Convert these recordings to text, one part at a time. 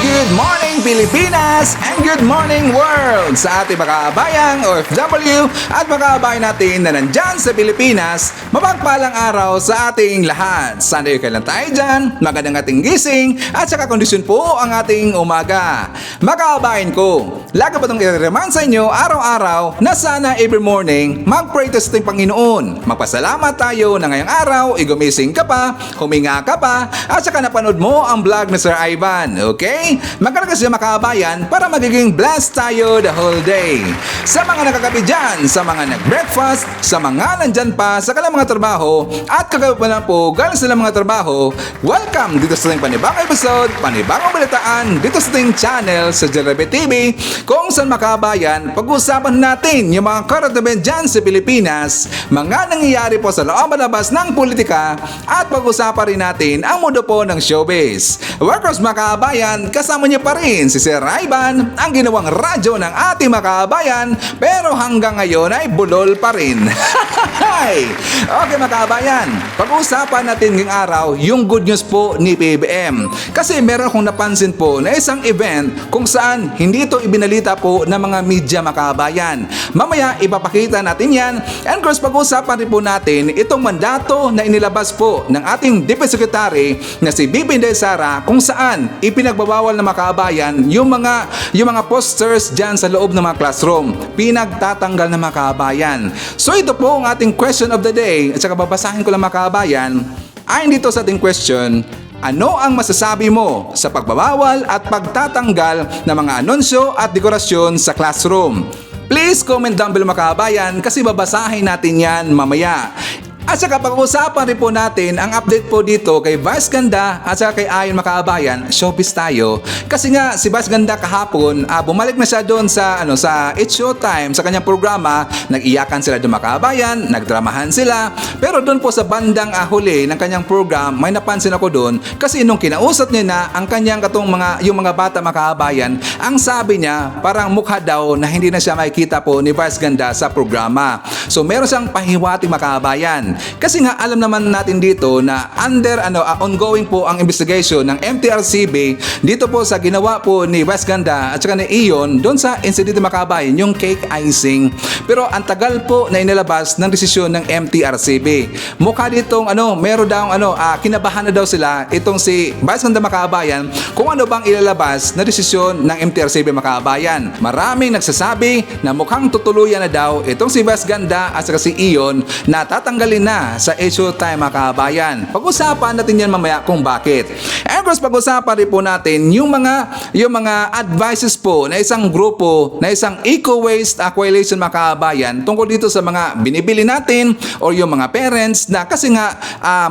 Good morning Pilipinas and good morning world sa ating mga kabayang OFW at mga kabayan natin na nandyan sa Pilipinas. Mapagpalang araw sa ating lahat. Sana kailan tayo dyan, magandang ating gising at saka kondisyon po ang ating umaga. Mga kabayan ko, lagi ba itong i-remind sa inyo araw-araw na sana every morning mag-pray to sa ating Panginoon. Magpasalamat tayo na ngayong araw, gumising ka pa, huminga ka pa at saka napanood mo ang vlog ni Sir Ivan. Okay? Magkaragas siya makabayan para magiging blessed tayo the whole day. Sa mga nakakapi dyan, sa mga nag-breakfast, sa mga nandyan pa sa kanilang mga trabaho at kagabi pa na po galing sa mga trabaho, welcome dito sa ating panibagong episode, panibagong balitaan dito sa ating channel sa Jarabe TV kung saan makabayan, pag-usapan natin yung mga current event dyan sa Pilipinas, mga nangyayari po sa loob at labas ng politika at pag-usapan rin natin ang mundo po ng showbiz. Workers makabayan, kasama niyo pa rin si Sir Ivan, ang ginawang radyo ng ating makabayan, pero hanggang ngayon ay bulol pa rin. Okay makabayan, pag-uusapan natin ngayong araw yung good news po ni PBBM. Kasi meron akong napansin po na isang event kung saan hindi ito ibinalita po ng mga media makabayan. Mamaya ipapakita natin yan. And of course pag-uusapan rin po natin itong mandato na inilabas po ng ating Defense Secretary na si BP Inday Sara kung saan ipinagbabawal na makabayan yung mga posters dyan sa loob ng mga classroom. Pinagtatanggal na makabayan. So ito po ang ating question of the day at saka babasahin ko lang makabayan. Ayon dito sa ating question, ano ang masasabi mo sa pagbabawal at pagtatanggal ng mga anunsyo at dekorasyon sa classroom? Please comment down below makabayan kasi babasahin natin yan mamaya. At saka pag-uusapan rin po natin ang update po dito kay Vice Ganda at saka kay Ayon Makabayan, showbiz tayo. Kasi nga si Vice Ganda kahapon, bumalik na siya doon sa It's Showtime, sa kanyang programa. Nag-iyakan sila doon makabayan, nagdramahan sila. Pero doon po sa bandang huli ng kanyang program, may napansin ako doon kasi nung kinausap niya na ang kanyang yung mga bata makabayan, ang sabi niya parang mukha daw na hindi na siya makikita po ni Vice Ganda sa programa. So meron siyang pahiwati makabayan. Kasi nga alam naman natin dito na ongoing po ang investigation ng MTRCB dito po sa ginawa po ni Vice Ganda at saka ni Ion doon sa incident makabayan, yung cake icing. Pero ang tagal po na inilabas ng desisyon ng MTRCB. Mukha ditong meron daw kinabahan na daw sila itong si Vice Ganda Makabayan kung ano bang ilalabas na desisyon ng MTRCB Makabayan. Maraming nagsasabi na mukhang tutuluyan na daw itong si Vice Ganda at saka si Ion na tatanggalin na sa issue time makabayan. Pag-usapan natin yan mamaya kung bakit. And of course, pag-usapan rin po natin yung mga advices po na isang grupo, na isang eco-waste coalition makabayan tungkol dito sa mga binibili natin o yung mga parents na kasi nga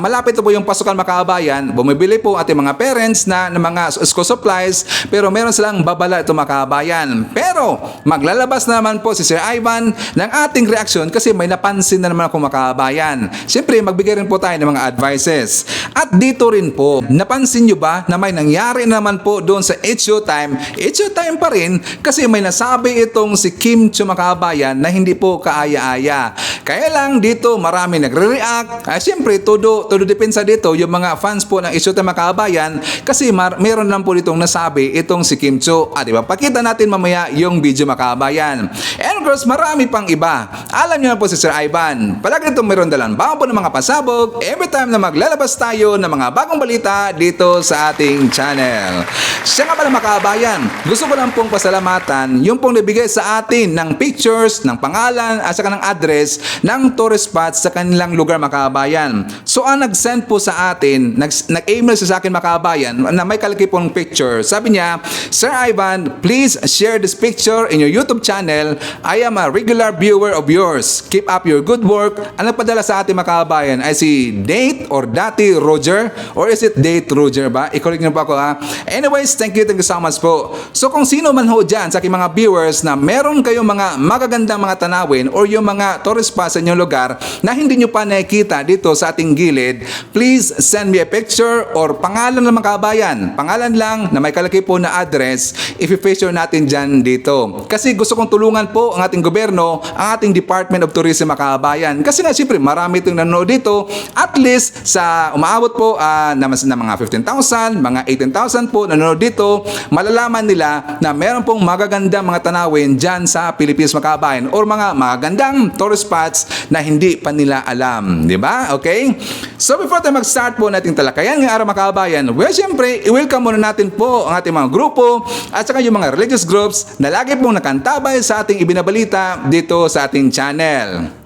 malapit po yung pasukan makabayan, bumibili po ating mga parents na ng mga school supplies pero meron silang babala ito makabayan. Pero maglalabas naman po si Sir Ivan ng ating reaksyon kasi may napansin na naman ako makabayan. Siyempre, magbigay rin po tayo ng mga advices. At dito rin po, napansin nyo ba na may nangyari naman po doon sa It's Showtime? It's Showtime pa rin kasi may nasabi itong si Kim Chiu Makabayan na hindi po kaaya-aya. Kaya lang dito marami nagre-react. Siyempre, todo depensa dito yung mga fans po ng It's Showtime Makabayan kasi meron lang po ditong nasabi itong si Kim Chiu. At ipapakita natin mamaya yung video makabayan. And of course, marami pang iba. Alam nyo na po si Sir Ivan. Palagi itong meron dalang bago po ng mga pasabog every time na maglalabas tayo ng mga bagong balita dito sa ating channel. Siya nga pala makabayan, gusto ko lang pong pasalamatan yung pong nabigay sa atin ng pictures, ng pangalan at saka ng address ng tourist spots sa kanilang lugar makabayan. So ang nag-send po sa atin, nag-email sa akin makabayan na may kalaki pong picture. Sabi niya, Sir Ivan, please share this picture in your YouTube channel. I am a regular viewer of yours. Keep up your good work. Ang nagpadala sa sa ating makabayan ay si Date or Dati Roger, or is it Date Roger ba? I-correct niyo po ako ha. Anyways, thank you so much po. So kung sino man ho dyan sa aking mga viewers na meron kayong mga magagandang mga tanawin or yung mga tourist spot sa inyong lugar na hindi nyo pa nakikita dito sa ating gilid, please send me a picture or pangalan ng makabayan. Pangalan lang na may kalaki po na address, i-feature natin dyan dito. Kasi gusto kong tulungan po ang ating gobyerno, ang ating Department of Tourism makabayan. Kasi nga siyempre marami itong nanonood dito. At least sa umaabot po na mga 15,000, mga 18,000 po nanonood dito, malalaman nila na meron pong magagandang mga tanawin dyan sa Pilipinas makabayan or mga magagandang tourist spots na hindi pa nila alam. Di ba? Okay? So before tayo mag-start po nating talakayan ng araw makabayan, well, siyempre, i-welcome muna natin po ang ating mga grupo at saka yung mga religious groups na lagi pong nakantabay sa ating ibinabalita dito sa ating channel.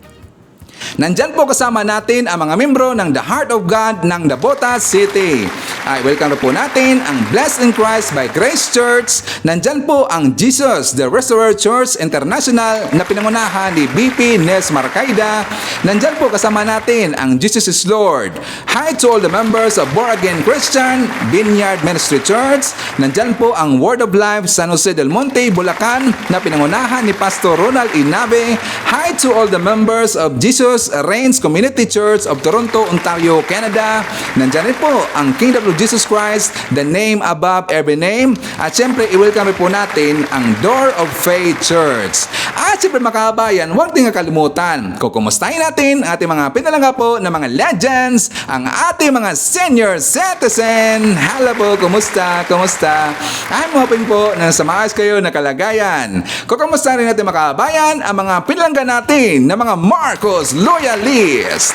Nandyan po kasama natin ang mga membro ng The Heart of God ng Davao City. Ay, welcome po natin ang Blessed in Christ by Grace Church. Nandyan po ang Jesus the Restorer Church International na pinangunahan ni BP Nes Marcaida. Nandyan po kasama natin ang Jesus is Lord. Hi to all the members of Born Again Christian Vineyard Ministry Church. Nandyan po ang Word of Life San Jose del Monte, Bulacan na pinangunahan ni Pastor Ronald Inabe. Hi to all the members of Jesus Reigns Community Church of Toronto, Ontario, Canada. Nandyan rin po ang Kingdom of Jesus Christ, the name above every name. At syempre, i-welcome po natin ang Door of Faith Church. At syempre makabayan, huwag din kakalimutan, kukumustahin natin ating mga pinalangga po ng mga legends, ang ating mga senior citizen. Hello po, kumusta? Kumusta? I'm hoping po na sa maayos kayo na kalagayan. Kukumusta rin natin makabayan ang mga pinalangga natin ng mga Marcos Loyalist.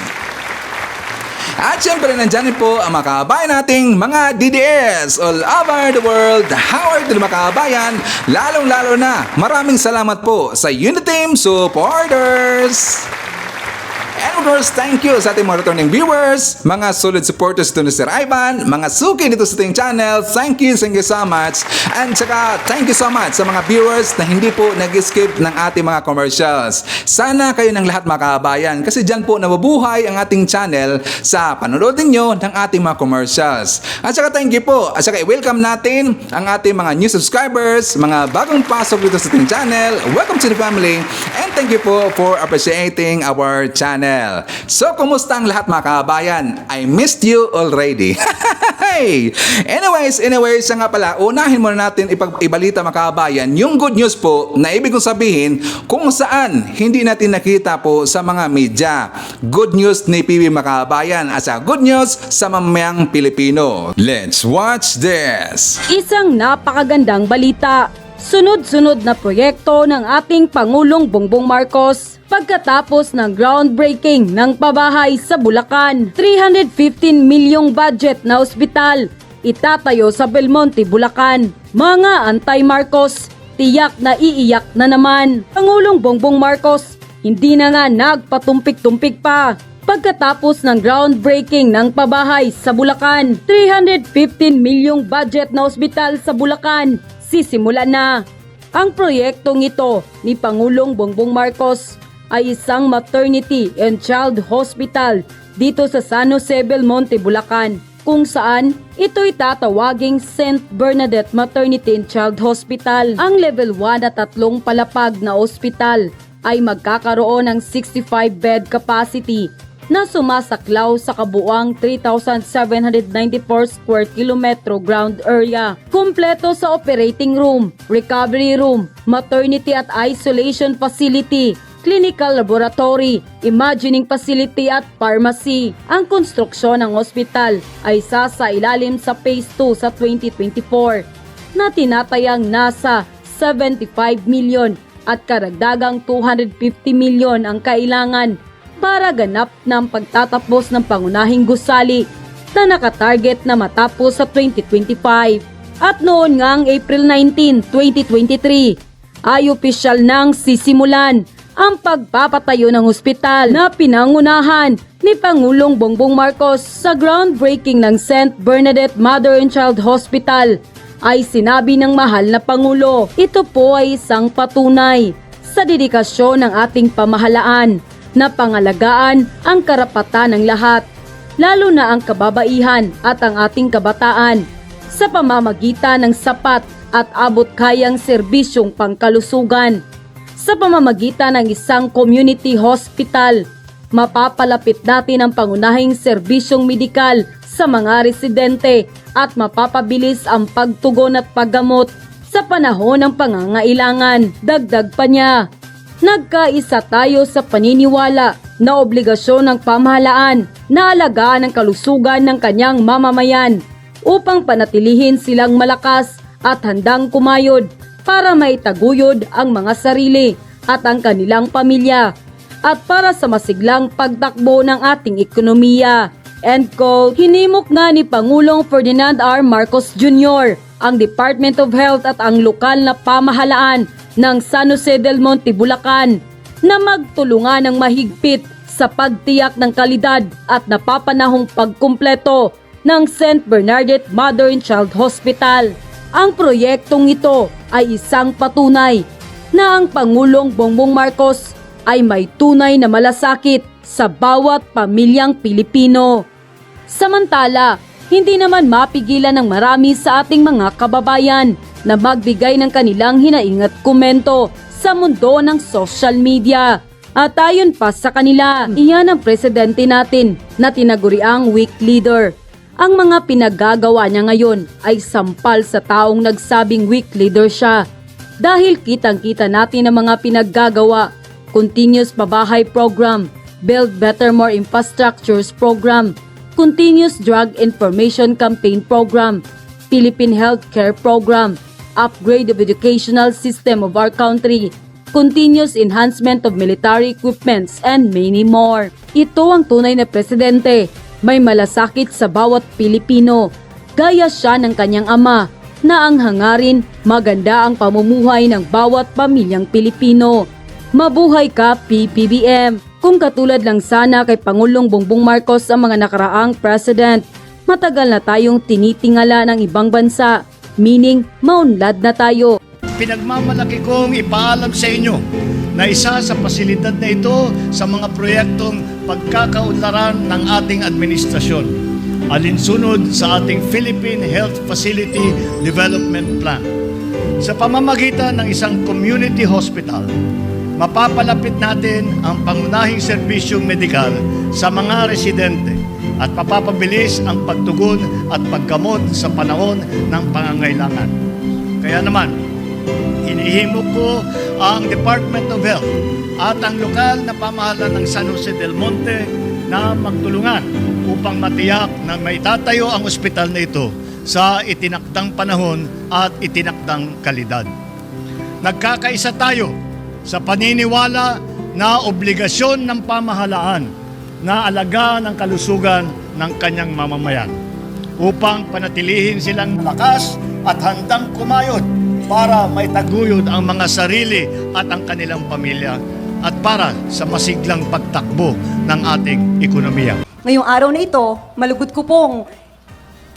At syempre nandyan po ang mga kabayan nating mga DDS all over the world. How are you mga kabayan? Lalong-lalo na maraming salamat po sa Unity Team supporters. And of course, thank you sa ating mga returning viewers, mga solid supporters ito ni Sir Ivan, mga suki dito sa ating channel. Thank you so much. And saka, thank you so much sa mga viewers na hindi po nag-skip ng ating mga commercials. Sana kayo ng lahat mga kabayan kasi dyan po nabubuhay ang ating channel sa panonood ninyo ng ating mga commercials. At saka thank you po. At saka i-welcome natin ang ating mga new subscribers, mga bagong pasok dito sa ating channel. Welcome to the family. And thank you po for appreciating our channel. So, kumusta ang lahat mga kabayan? I missed you already. Anyways, siya nga pala, unahin muna natin ibalita mga kabayan yung good news po na ibig kong sabihin kung saan hindi natin nakita po sa mga media. Good news ni PB mga kabayan at sa good news sa mamayang Pilipino. Let's watch this. Isang napakagandang balita. Sunod-sunod na proyekto ng ating Pangulong Bongbong Marcos pagkatapos ng groundbreaking ng pabahay sa Bulacan. 315 milyong budget na ospital itatayo sa Belmonte, Bulacan. Mga anti-Marcos, tiyak na iiyak na naman. Pangulong Bongbong Marcos hindi na nga nagpatumpik-tumpik pa. Pagkatapos ng groundbreaking ng pabahay sa Bulacan, 315 milyong budget na ospital sa Bulacan, sisimulan na. Ang proyektong ito ni Pangulong Bongbong Marcos ay isang maternity and child hospital dito sa San Jose Belmonte, Bulacan, kung saan ito'y tatawaging St. Bernadette Maternity and Child Hospital. Ang level 1 at 3 palapag na ospital ay magkakaroon ng 65-bed capacity na sumasaklaw sa kabuuang 3,794 square kilometro ground area. Kumpleto sa operating room, recovery room, maternity at isolation facility, clinical laboratory, imaging facility at pharmacy. Ang konstruksyon ng ospital ay sasailalim sa Phase 2 sa 2024 na tinatayang nasa 75 milyon at karagdagang 250 milyon ang kailangan para ganap ng pagtatapos ng pangunahing gusali na nakatarget na matapos sa 2025. At noon ngang April 19, 2023, ay opisyal nang sisimulan ang pagpapatayo ng ospital na pinangunahan ni Pangulong Bongbong Marcos. Sa groundbreaking ng St. Bernadette Mother and Child Hospital ay sinabi ng mahal na Pangulo, ito po ay isang patunay sa dedikasyon ng ating pamahalaan na pangalagaan ang karapatan ng lahat, lalo na ang kababaihan at ang ating kabataan, sa pamamagitan ng sapat at abot-kayang serbisyong pangkalusugan. Sa pamamagitan ng isang community hospital, mapapalapit natin ang pangunahing serbisyong medikal sa mga residente at mapapabilis ang pagtugon at paggamot sa panahon ng pangangailangan. Dagdag pa niya, nagkaisa tayo sa paniniwala na obligasyon ng pamahalaan na alagaan ang kalusugan ng kanyang mamamayan upang panatilihin silang malakas at handang kumayod para maitaguyod ang mga sarili at ang kanilang pamilya at para sa masiglang pagtakbo ng ating ekonomiya. End quote. Hinimok nga ni Pangulong Ferdinand R. Marcos Jr. ang Department of Health at ang lokal na pamahalaan ng San Jose del Monte, Bulacan na magtulungan ng mahigpit sa pagtiyak ng kalidad at napapanahong pagkumpleto ng St. Bernadette Mother and Child Hospital. Ang proyektong ito ay isang patunay na ang Pangulong Bongbong Marcos ay may tunay na malasakit sa bawat pamilyang Pilipino. Samantala, hindi naman mapigilan ng marami sa ating mga kababayan na magbigay ng kanilang hinaing at komento sa mundo ng social media. At ayon pa sa kanila, iyan ang presidente natin na tinaguriang weak leader. Ang mga pinaggagawa niya ngayon ay sampal sa taong nagsabing weak leader siya. Dahil kitang-kita natin ang mga pinaggagawa, continuous pabahay program, build better more infrastructures program, continuous drug information campaign program, Philippine Healthcare Program, upgrade of educational system of our country, continuous enhancement of military equipments, and many more. Ito ang tunay na presidente. May malasakit sa bawat Pilipino. Gaya siya ng kanyang ama na ang hangarin maganda ang pamumuhay ng bawat pamilyang Pilipino. Mabuhay ka, PBBM! Kung katulad lang sana kay Pangulong Bongbong Marcos ang mga nakaraang president, matagal na tayong tinitingala ng ibang bansa, meaning maunlad na tayo. Pinagmamalaki kong ipaalam sa inyo na isa sa pasilidad na ito sa mga proyektong pagkakaunlaran ng ating administrasyon, alinsunod sa ating Philippine Health Facility Development Plan. Sa pamamagitan ng isang community hospital, mapapalapit natin ang pangunahing serbisyong medikal sa mga residente at mapapabilis ang pagtugon at paggamot sa panahon ng pangangailangan. Kaya naman, hinihimok ko ang Department of Health at ang lokal na pamahalaan ng San Jose del Monte na magtulungan upang matiyak na may tatayo ang ospital na ito sa itinakdang panahon at itinakdang kalidad. Nagkakaisa tayo sa paniniwala na obligasyon ng pamahalaan na alagaan ang kalusugan ng kanyang mamamayan upang panatilihin silang malakas at handang kumayod para maitaguyod ang mga sarili at ang kanilang pamilya at para sa masiglang pagtakbo ng ating ekonomiya. Ngayong araw na ito, malugod ko pong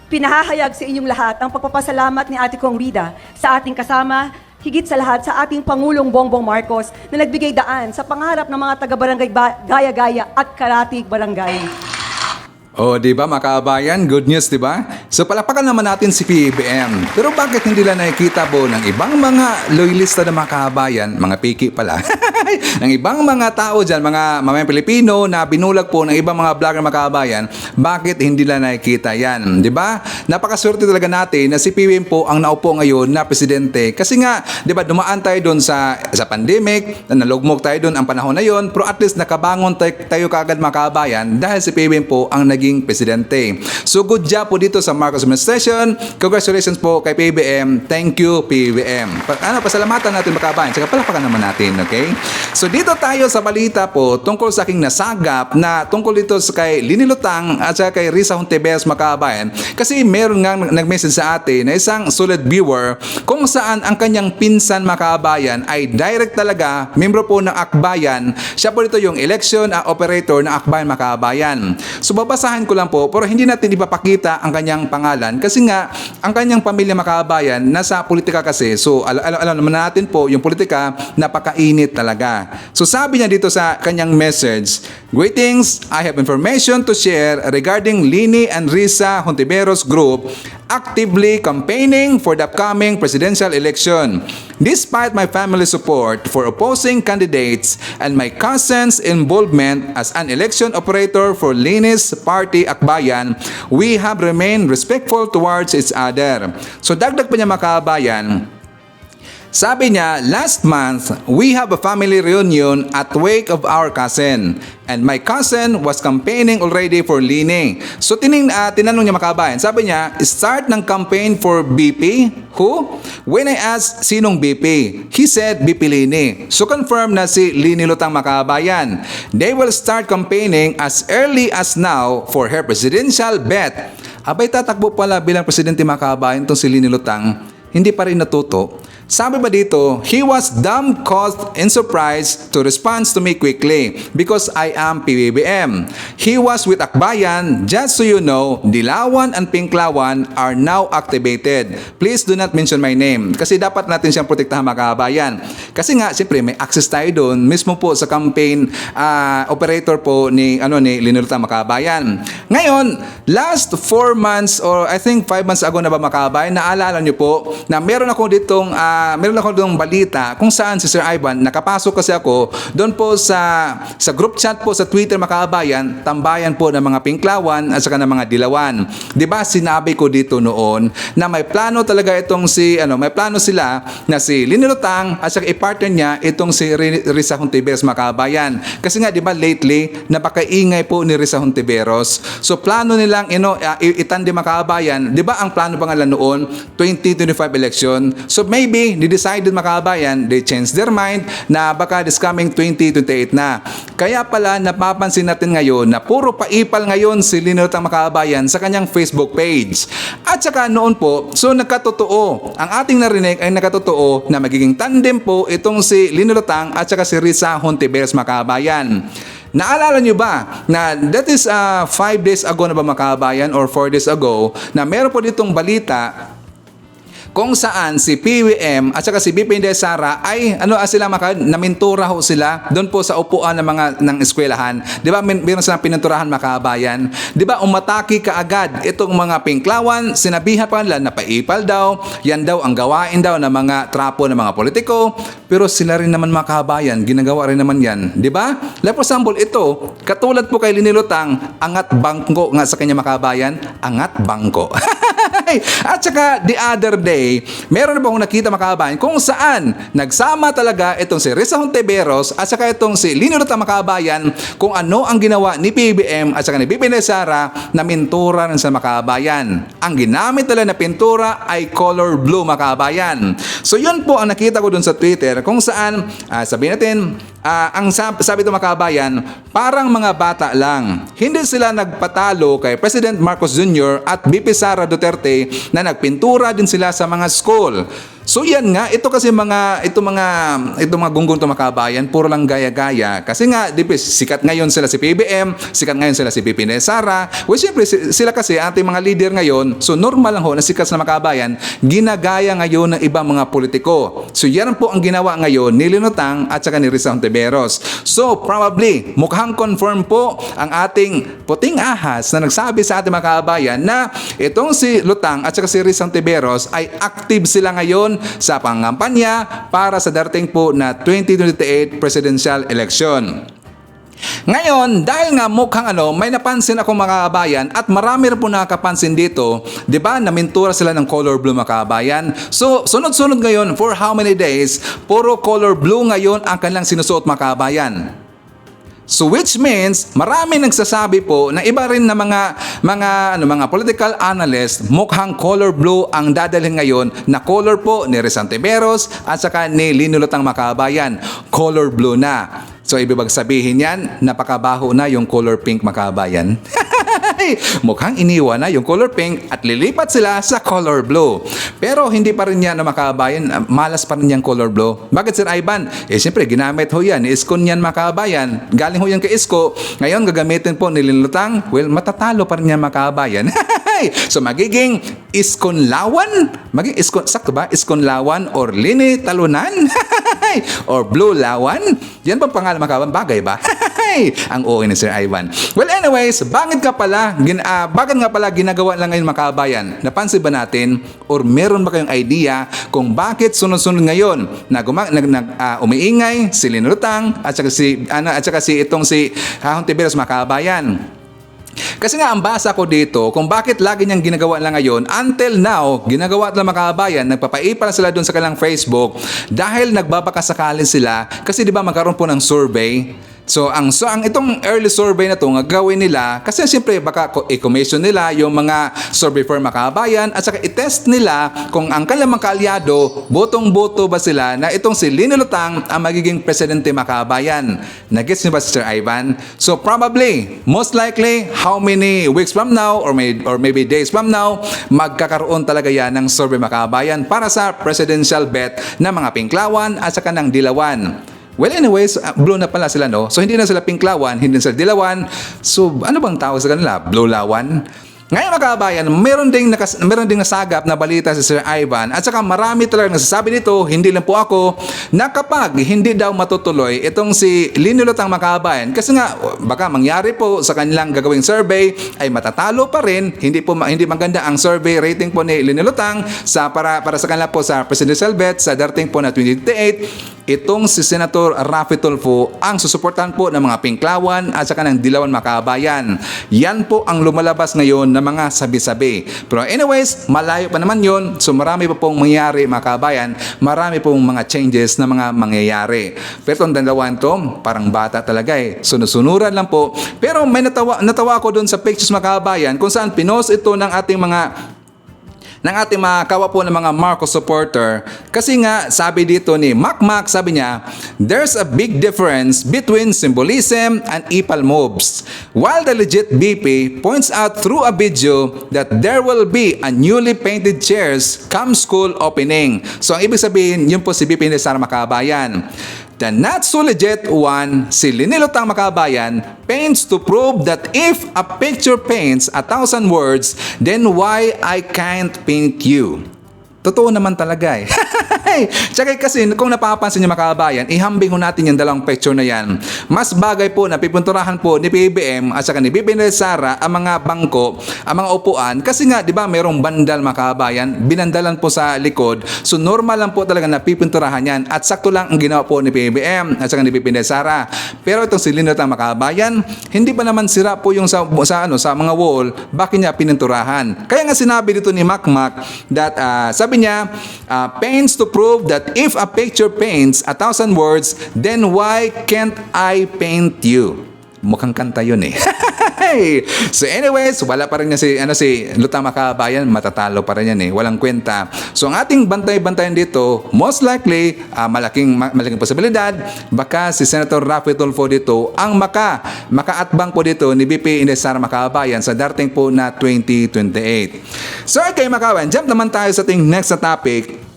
pinahahayag sa inyong lahat ang pagpapasalamat ni Ate Kong Rida sa ating kasama, higit sa lahat sa ating Pangulong Bongbong Marcos na nagbigay daan sa pangarap ng mga taga-barangay Gaya-Gaya at Karatig Barangay. O, di ba mga kabayan? Good news, di ba? So, palapakan naman natin si PBBM. Pero bakit hindi lang nakikita po ng ibang mga loyalista ng mga kabayan, mga piki pala, ng ibang mga tao dyan, mga mamayang Pilipino na binulag po ng ibang mga vlogger mga kabayan, bakit hindi lang nakikita yan? Di ba? Napakaswerte talaga natin na si PBBM po ang naupo ngayon na presidente. Kasi nga, di ba, dumaan tayo doon sa pandemic, nalugmok tayo doon ang panahon na yon, pero at least nakabangon tayo kaagad mga kabayan dahil si PBBM po ang naging presidente. So good job po dito sa Marcos administration. Congratulations po kay PBBM. Thank you PBBM. Pasalamatan natin mga kabayan. Saka palapakan naman natin, okay? So dito tayo sa balita po tungkol sa aking nasagap na tungkol dito sa kay Lini Lutang at saka kay Risa Hontiveros mga kabayan. Kasi meron nga nag-message sa atin na isang solid viewer kung saan ang kanyang pinsan mga kabayan ay direct talaga, membro po ng Akbayan. Siya po dito yung election operator ng Akbayan mga kabayan. So babasahan ko lang po pero hindi natin ipapakita ang kanyang pangalan kasi nga ang kanyang pamilya makabayan nasa politika kasi. So alam naman natin po yung politika napakainit talaga. So sabi niya dito sa kanyang message, "Greetings, I have information to share regarding Lini and Risa Hontiveros group actively campaigning for the upcoming presidential election. Despite my family support for opposing candidates and my cousin's involvement as an election operator for Lini's party Akbayan, we have remained respectful towards each other." So dagdag pa niya makabayan, sabi niya, "Last month, we have a family reunion at wake of our cousin. And my cousin was campaigning already for Lini." So tinanong niya makabayan, sabi niya, "Start ng campaign for BP? Who?" When I asked, "Sinong BP?" He said, "BP Lini." So confirm na si Lini Lutang makabayan. They will start campaigning as early as now for her presidential bet. Abay tatakbo pala bilang presidente makabayan itong si Lini Lutang. Hindi pa rin natuto. Sabi ba dito, "He was dumbcaused and surprised to respond to me quickly because I am PBBM. He was with Akbayan. Just so you know, Dilawan and Pinklawan are now activated. Please do not mention my name." Kasi dapat natin siyang protektahan makabayan. Kasi nga, siyempre, may access tayo doon. Mismo po sa campaign operator po ni Lini Lutang makabayan. Ngayon, last 4 months or I think 5 months ago na ba makabayan, naalala niyo po na meron ako ditong balita kung saan si Sir Ivan, nakapasok kasi ako doon po sa group chat po sa Twitter makabayan, tambayan po ng mga Pinklawan at saka ng mga Dilawan. 'Di ba sinabi ko dito noon na may plano talaga itong may plano sila na si Lini Lutang at saka i-partner niya itong si Risa Hontiveros makabayan. Kasi nga 'di ba lately napakaingay po ni Risa Hontiveros. So plano nilang itandi makabayan. 'Di ba ang plano pa nga noon 2025 election. So maybe decided makabayan, they changed their mind na baka this coming 2028 na. Kaya pala napapansin natin ngayon na puro paipal ngayon si Lini Lutang makabayan sa kanyang Facebook page. At saka noon po, so nagkatotoo. Ang ating narinig ay nagkatotoo na magiging tandem po itong si Lini Lutang at saka si Risa Hontiveros makabayan. Naalala nyo ba na that is 5 days ago na ba makabayan or 4 days ago na meron po ditong balita kung saan si PBM at saka si BP Inday Sara ay sila namintura ho sila doon po sa upuan ng eskwelahan. 'Di ba? Meron silang pininturahan makabayan. 'Di ba? Umatake kaagad itong mga Pinklawan, sinabihan pa nila na paipal daw, yan daw ang gawain daw ng mga trapo ng mga politiko. Pero sila rin naman makabayan, ginagawa rin naman yan. 'Di ba? Like for example, ito, katulad po kay Lini Lutang, angat bangko nga sa kanya makabayan, angat bangko. At saka the other day, meron na ba akong nakita makabayan kung saan nagsama talaga itong si Risa Hontiveros at saka itong si Lini Lutang makabayan kung ano ang ginawa ni PBM at saka ni BP Inday Sara na pintura ng sa makabayan. Ang ginamit nila na pintura ay color blue makabayan. So yun po ang nakita ko dun sa Twitter kung saan sabihin natin ang sabi ito makabayan, parang mga bata lang. Hindi sila nagpatalo kay President Marcos Jr. at BP Sara Duterte na nagpintura din sila sa mga school. So yan nga, ito kasi mga gunggong to makabayan, puro lang gaya-gaya. Kasi nga, sikat ngayon sila si PBM, sikat ngayon sila si BP Inday Sara. Well, siyempre, sila kasi ating mga leader ngayon, so normal lang ho na sikat na makabayan, ginagaya ngayon ng ibang mga politiko. So yan po ang ginawa ngayon ni Lini Lutang at saka ni Risa Hontiveros. So probably, mukhang confirm po ang ating puting ahas na nagsabi sa ating mga kabayan na itong si Lutang at saka si Risa Hontiveros ay active sila ngayon sa pangampanya para sa darating po na 2028 presidential election. Ngayon, dahil nga mukhang may napansin ako mga kabayan at marami rin po nakapansin dito, 'di ba? Namintura sila ng color blue mga kabayan. So, sunod-sunod ngayon for how many days, puro color blue ngayon ang kanilang sinusuot mga kabayan. So which means marami nagsasabi po na iba rin na mga political analyst mukhang color blue ang dadalhin ngayon na color po ni Risa Hontiveros at saka ni Lini Lutang makabayan. Color blue na. So ibig sabihin yan, napakabaho na yung color pink makabayan. Mukhang iniwan na yung color pink at lilipat sila sa color blue. Pero hindi pa rin yan na makabayan, malas pa rin yung color blue. Bakit Sir Ivan? Siyempre ginamit ho yan, iskon yan makabayan. Galing ho yan kay Isko, ngayon gagamitin po ni Lini Lutang, well matatalo pa rin yan makabayan. So magiging Iskonlawan? Sakto ba? Iskonlawan or Lini Talunan? Or Blue Lawan? Yan bang pangalan mga bagay ba? Ang OA ni Sir Ivan. Well anyways, bakit nga pala ginagawa lang ngayon mga kabayan? Napansin ba natin or meron ba kayong idea kung bakit sunod-sunod ngayon na umiingay si Linulutang at saka si Hahon Tiberos mga kabayan? Kasi nga ang basa ko dito kung bakit lagi niyang ginagawa lang ngayon, until now, ginagawa lang mga kabayan, nagpapaipa na sila doon sa kanilang Facebook dahil nagbabakasakalin sila kasi di ba magkaroon po ng survey. So ang itong early survey na to gagawin nila kasi siyempre baka i-commission nila yung mga survey firm mga kabayan at saka i-test nila kung ang kanilang mga kaalyado botong-boto ba sila na itong si Lini Lutang ang magiging presidente mga kabayan. Nagets niyo ba Sir Ivan? So probably, most likely, how many weeks from now or maybe days from now, magkakaroon talaga yan ng survey mga kabayan para sa presidential bet ng mga Pinklawan at saka ng Dilawan. Well anyways, blue na pala sila no. So hindi na sila Pinklawan, hindi na sila Dilawan. So ano bang tawag sa kanila? Blue Lawan? Ngayon mga kabayan, meron ding nasagap na balita si Sir Ivan at saka marami talagang nasasabi nito, hindi lang po ako, na kapag hindi daw matutuloy itong si Lini Lutang mga kabayan, kasi nga baka mangyari po sa kanilang gagawing survey ay matatalo pa rin, hindi maganda ang survey rating po ni Lini Lutang para sa kanila po sa presidential bet sa darating po na 2028. Itong si Senator Raffy Tulfo ang susuportahan po ng mga Pinklawan at saka ng Dilawan mga kabayan. Yan po ang lumalabas ngayon na mga sabi-sabi. Pero anyways, malayo pa naman yun. So marami pa pong mangyayari mga kabayan. Marami pong mga changes na mga mangyayari. Pero itong dalawan to, parang bata talaga eh. Sunusunuran lang po. Pero may natawa ko doon sa pictures mga kabayan kung saan pinost ito ng ating mga kawapo ng mga Marcos supporter kasi nga sabi dito ni Makmak, sabi niya, there's a big difference between symbolism and ipal moves. While the legit BP points out through a video that there will be a newly painted chairs come school opening. So ang ibig sabihin, yun po si BP ni Sara Makabayan. The not so legit one, si Lini Lutang Makabayan, paints to prove that if a picture paints 1,000 words, then why I can't paint you? Totoo naman talaga eh. Tsaka kasi kung napapansin niyo mga kabayan, ihambing ho natin yung dalawang picture na yan. Mas bagay po na pipunturahan po ni PBBM at saka ni BP Sara ang mga bangko, ang mga upuan. Kasi nga, di ba, mayroong bandal mga kabayan, binandalan po sa likod. So normal lang po talaga na pipunturahan yan. At sakto lang ang ginawa po ni PBBM at saka ni BP Sara. Pero itong si Lini Lutang mga kabayan, hindi pa naman sira po yung sa mga wall, bakit niya pininturahan. Kaya nga sinabi dito ni Makmak that sabi niya, paints to prove that if a picture paints 1,000 words, then why can't I paint you? Mukhang kanta yun eh. So anyways, wala pa rin niya si Lutang Makabayan, matatalo pa rin yan eh, walang kwenta. So ang ating bantay-bantayan dito, most likely, malaking posibilidad, baka si Senator Raffy Tulfo dito ang makaatbang po dito ni BP Sara Makabayan sa darating po na 2028. So okay mga kawan, jump naman tayo sa ating next na topic.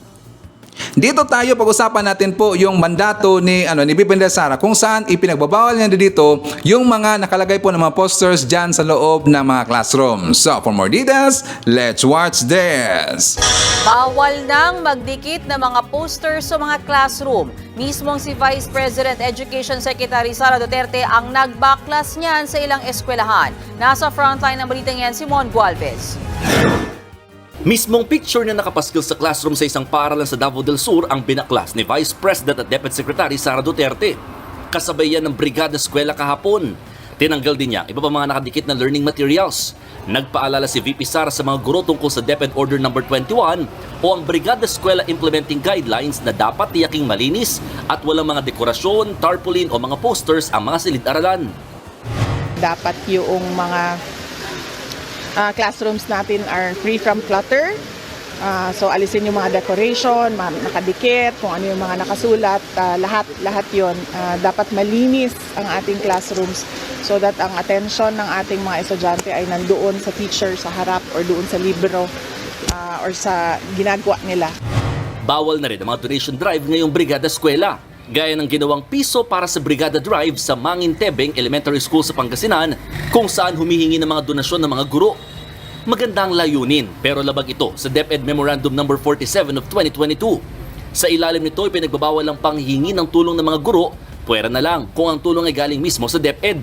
Dito tayo pag-usapan natin po yung mandato ni BP Sara kung saan ipinagbabawal niya dito yung mga nakalagay po ng mga posters dyan sa loob ng mga classroom. So for more details, let's watch this. Bawal nang magdikit ng mga posters sa mga classroom. Mismong si Vice President Education Secretary Sara Duterte ang nagbaklas niyan sa ilang eskwelahan. Nasa frontline ng balitang yan si Mon Gualvez. Mismong picture na nakapaskil sa classroom sa isang paaralan sa Davao del Sur ang binaklas ni Vice President at Deputy Secretary Sara Duterte. Kasabay yan ng Brigada Eskwela kahapon. Tinanggal din niya iba pa mga nakadikit na learning materials. Nagpaalala si VP Sara sa mga guro tungkol sa DepEd Order No. 21 o ang Brigada Eskwela Implementing Guidelines na dapat tiyaking malinis at walang mga dekorasyon, tarpaulin o mga posters ang mga silid-aralan. Dapat yung mga classrooms natin are free from clutter. So alisin yung mga decoration, mga nakadikit, kung ano yung mga nakasulat, lahat yon. Dapat malinis ang ating classrooms so that ang attention ng ating mga estudyante ay nandoon sa teacher sa harap or doon sa libro or sa ginagawa nila. Bawal na rin ang mga donation drive ngayong Brigada Eskwela. Gaya ng ginawang piso para sa Brigada Drive sa Mangin Tebeng Elementary School sa Pangasinan kung saan humihingi ng mga donasyon ng mga guro. Maganda ang layunin pero labag ito sa DepEd Memorandum No. 47 of 2022. Sa ilalim nito ay pinagbabawal ang panghihingi ng tulong ng mga guro, puwera na lang kung ang tulong ay galing mismo sa DepEd.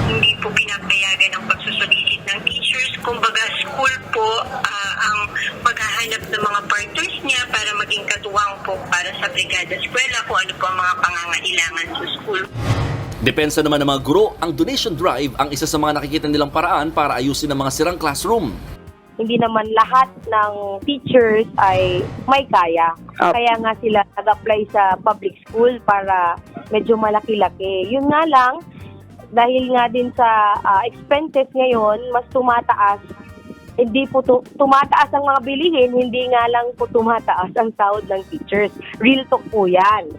Hindi po pinapayagan ang pagsusolicit ng teachers. Kumbaga, school po ang maghahanap ng mga partners niya para maging katuwang po para sa brigada eskwela kung ano po ang mga pangangailangan sa school. Depensa naman ng mga guro, ang donation drive ang isa sa mga nakikita nilang paraan para ayusin ang mga sirang classroom. Hindi naman lahat ng teachers ay may kaya. Kaya nga sila nag-apply sa public school para medyo malaki-laki. Yun nga lang, dahil nga din sa expenses ngayon, mas tumataas. Hindi po tumataas ang mga bilihin, hindi nga lang po tumataas ang sahod ng teachers. Real talk po yan.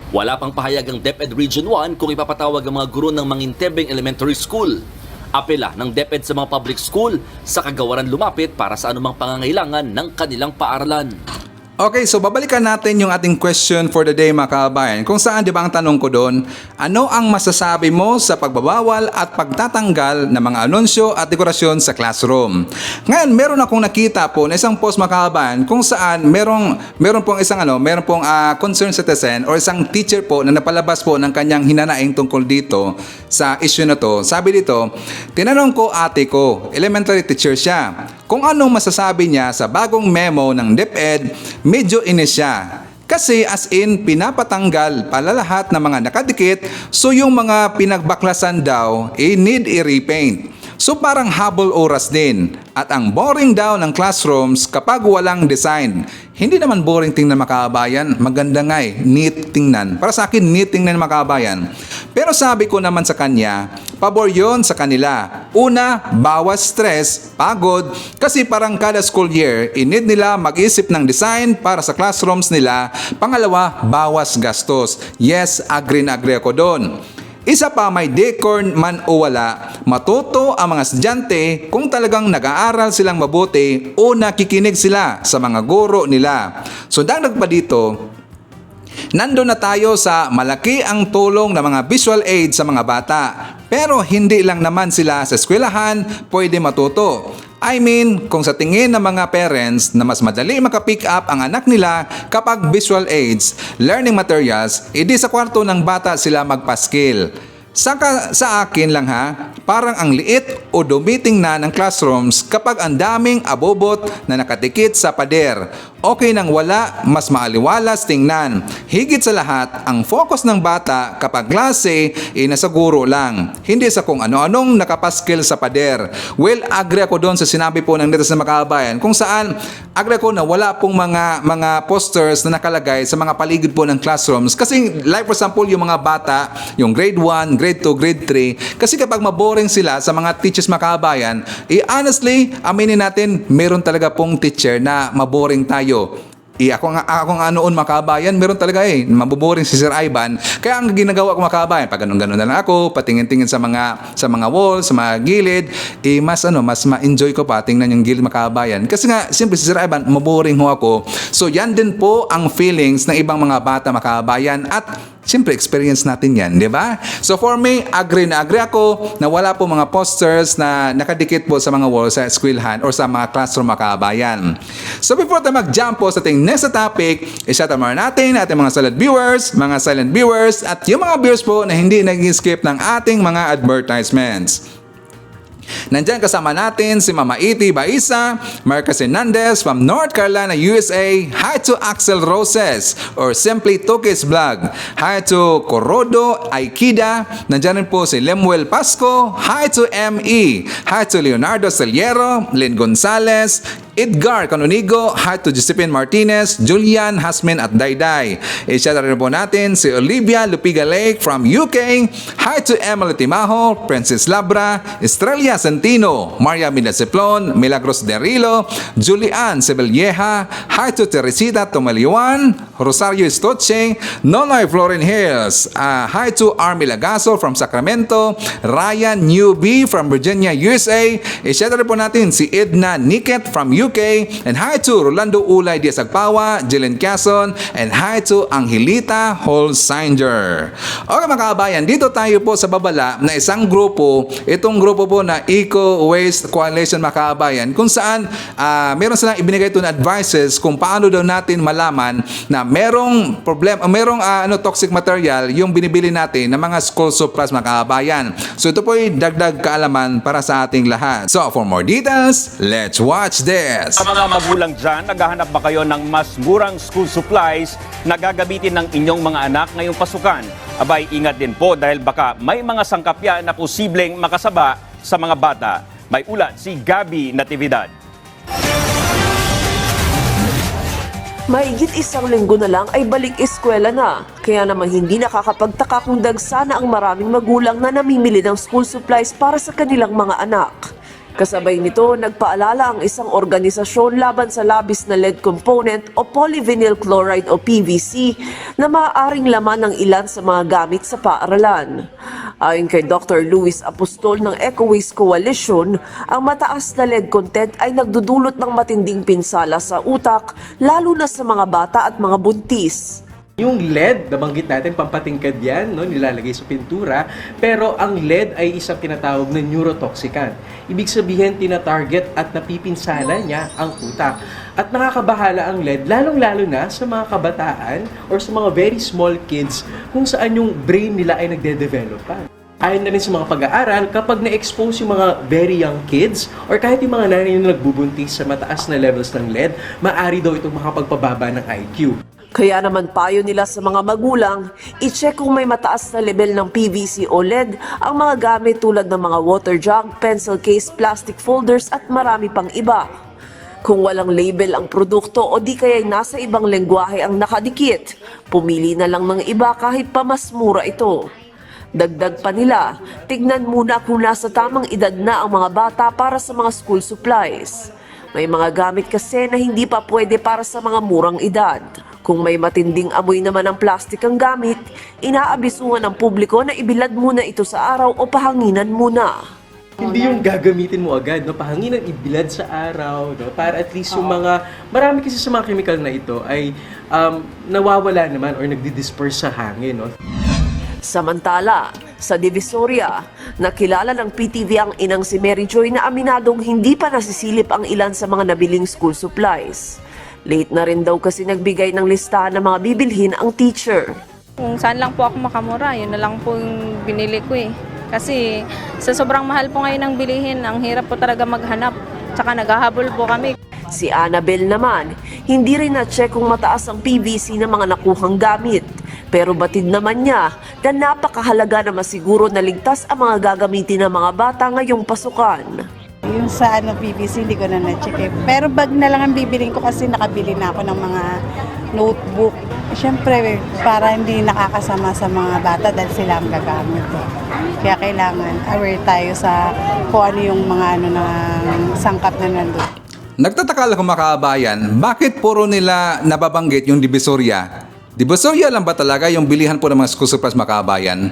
Wala pang pahayag ang DepEd Region 1 kung ipapatawag ang mga guro ng Mangintebeng Elementary School. Apela ng DepEd sa mga public school sa kagawaran lumapit para sa anumang pangangailangan ng kanilang paaralan. Okay, so babalikan natin yung ating question for the day mga kababayan. Kung saan, di ba ang tanong ko doon, ano ang masasabi mo sa pagbabawal at pagtatanggal ng mga anunsyo at dekorasyon sa classroom? Ngayon, meron akong nakita po na isang post mga kababayan kung saan meron pong concerned citizen or isang teacher po na napalabas po ng kanyang hinanaing tungkol dito sa issue na to. Sabi dito, tinanong ko ate ko, elementary teacher siya, kung anong masasabi niya sa bagong memo ng DepEd. Medyo inis siya. Kasi as in, pinapatanggal pala lahat ng mga nakadikit, so yung mga pinagbaklasan daw, need i-repaint. So parang habol oras din. At ang boring daw ng classrooms kapag walang design. Hindi naman boring tingnan mga kababayan, maganda nga neat tingnan. Para sa akin, neat tingnan mga kababayan. Pero sabi ko naman sa kanya, pabor yon sa kanila. Una, bawas stress, pagod, kasi parang kada school year, need nila mag-isip ng design para sa classrooms nila. Pangalawa, bawas gastos. Yes, agree na agree ako doon. Isa pa, may decor man o wala, matuto ang mga estudyante kung talagang nag-aaral silang mabuti o nakikinig sila sa mga guro nila. So dagdag pa dito, nandun na tayo sa malaki ang tulong ng mga visual aid sa mga bata. Pero hindi lang naman sila sa eskwelahan pwede matuto. I mean, kung sa tingin ng mga parents na mas madali makapick up ang anak nila kapag visual aids, learning materials, edi sa kwarto ng bata sila magpaskil. Sa akin lang ha, parang ang liit o dumiting na ng classrooms kapag ang daming abobot na nakatikit sa pader. Okay nang wala, mas maaliwalas tingnan. Higit sa lahat, ang focus ng bata kapag klase ay nasa guro lang. Hindi sa kung ano-anong nakapaskil sa pader. Well, agree ako doon sa sinabi po ng netizen na makabayan kung saan agree ako na wala pong mga posters na nakalagay sa mga paligid po ng classrooms. Kasi like for example, yung mga bata, yung grade 1, grade 2, grade 3, kasi kapag maboring sila sa mga teachers makabayan, honestly, aminin natin, meron talaga pong teacher na maboring tayo. Ako nga noon makabayan, meron talaga mabuboring si Sir Ivan. Kaya ang ginagawa ko makabayan, pag ganun-ganun na lang ako, patingin-tingin sa mga wall, sa mga gilid, mas ma-enjoy ko pa tingnan yung gilid makabayan. Kasi nga, simple si Sir Ivan, maboring ho ako. So yan din po ang feelings ng ibang mga bata makabayan at siyempre, experience natin yan, di ba? So for me, agree na agree ako na wala po mga posters na nakadikit po sa mga walls sa eskwelahan or sa mga classroom makabayan. So before tayo mag-jump po sa ating next topic, i-shout out muna natin ating mga silent viewers, at yung mga viewers po na hindi nag-skip ng ating mga advertisements. Nandiyan kasama natin si Mama Iti Baisa, Marcos Hernandez from North Carolina, USA. Hi to Axel Roses or simply Tukis Vlog. Hi to Corodo Aikida. Nandiyan rin po si Lemuel Pasco. Hi to ME. Hi to Leonardo Celiero, Lynn Gonzalez, Edgar Canonigo. Hi to Josephine Martinez, Julian Hasmin at Dayday. I-shout out rin po natin si Olivia Lupiga Lake from UK. Hi to Emily Timaho, Princess Labra, Estrella Santino, Maria Milaceplon, Milagros Derilo, Julian Sebelieja. Hi to Teresita Tomaliwan, Rosario Estoche, Nonoy Florin Hills. Hi to Army Lagaso from Sacramento, Ryan Newby from Virginia, USA. I-shout out rin po natin si Edna Niket from UK. UK, and hi to Rolando Ulay Diaz Agpawa, Jillian Quezon, and hi to Angelita Holsinger. Okay mga kabayan, dito tayo po sa babala na isang grupo, itong grupo po na Eco Waste Coalition mga kabayan, kung saan meron silang ibinigay ito na advices kung paano daw natin malaman na merong problema, merong toxic material yung binibili natin ng mga school supplies mga kabayan. So ito po ay dagdag kaalaman para sa ating lahat. So for more details, let's watch this. Sa mga magulang dyan, naghahanap ba kayo ng mas murang school supplies na gagamitin ng inyong mga anak ngayong pasukan? Abay, ingat din po dahil baka may mga sangkap yan na posibleng makasaba sa mga bata. May ulat si Gabi Natividad. Mahigit isang linggo na lang ay balik eskwela na. Kaya naman hindi nakakapagtaka kung dagsana ang maraming magulang na namimili ng school supplies para sa kanilang mga anak. Kasabay nito, nagpaalala ang isang organisasyon laban sa labis na lead component o polyvinyl chloride o PVC na maaaring laman ng ilan sa mga gamit sa paaralan. Ayon kay Dr. Luis Apostol ng Eco Waste Coalition, ang mataas na lead content ay nagdudulot ng matinding pinsala sa utak, lalo na sa mga bata at mga buntis. Yung lead, nabanggit natin, pampatingkad yan, no, nilalagay sa pintura. Pero ang lead ay isang tinatawag na neurotoxicant. Ibig sabihin, tinatarget at napipinsala niya ang utak. At nakakabahala ang lead, lalong-lalo na sa mga kabataan or sa mga very small kids kung saan yung brain nila ay nagde-develop pa. Ayon na rin sa mga pag-aaral, kapag na-expose yung mga very young kids or kahit yung mga nanay na nagbubuntis sa mataas na levels ng lead, maaari daw itong makapagpababa ng IQ. Kaya naman payo nila sa mga magulang, i-check kung may mataas na level ng PVC o lead ang mga gamit tulad ng mga water jug, pencil case, plastic folders at marami pang iba. Kung walang label ang produkto o di kaya'y nasa ibang lengguwahe ang nakadikit, pumili na lang ng iba kahit pa mas mura ito. Dagdag pa nila, tignan muna kung nasa tamang edad na ang mga bata para sa mga school supplies. May mga gamit kasi na hindi pa pwede para sa mga murang edad. Kung may matinding amoy naman ng plastik ang gamit, inaabisuhan ng publiko na ibilad muna ito sa araw o pahanginan muna. Hindi yung gagamitin mo agad, no? Pahanginan, ibilad sa araw, no? Para at least yung mga, marami kasi sa mga chemical na ito ay nawawala naman or nagdi-disperse sa hangin, no? Samantala, sa Divisoria, nakilala ng PTV ang inang si Mary Joy na aminadong hindi pa nasisilip ang ilan sa mga nabiling school supplies. Late na rin daw kasi nagbigay ng listahan ng mga bibilhin ang teacher. Kung saan lang po ako makamura, yun na lang po yung binili ko eh. Kasi sa sobrang mahal po ngayon ng bilihin, ang hirap po talaga maghanap. Tsaka naghahabol po kami. Si Annabel naman, hindi rin na-check kung mataas ang PVC ng mga nakuhang gamit. Pero batid naman niya na napakahalaga na masiguro na ligtas ang mga gagamitin ng mga bata ngayong pasukan. Yung sa PVC, hindi ko na na-check eh. Pero bag na lang ang bibilin ko kasi nakabili na ako ng mga notebook. Siyempre, para hindi nakakasama sa mga bata dahil sila ang gagamit eh. Kaya kailangan aware tayo sa kung ano yung mga sangkap na nandun. Nagtataka lang kung makabayan, bakit puro nila nababanggit yung Divisoria? Divisoria lang ba talaga yung bilihan po ng mga school supplies makabayan?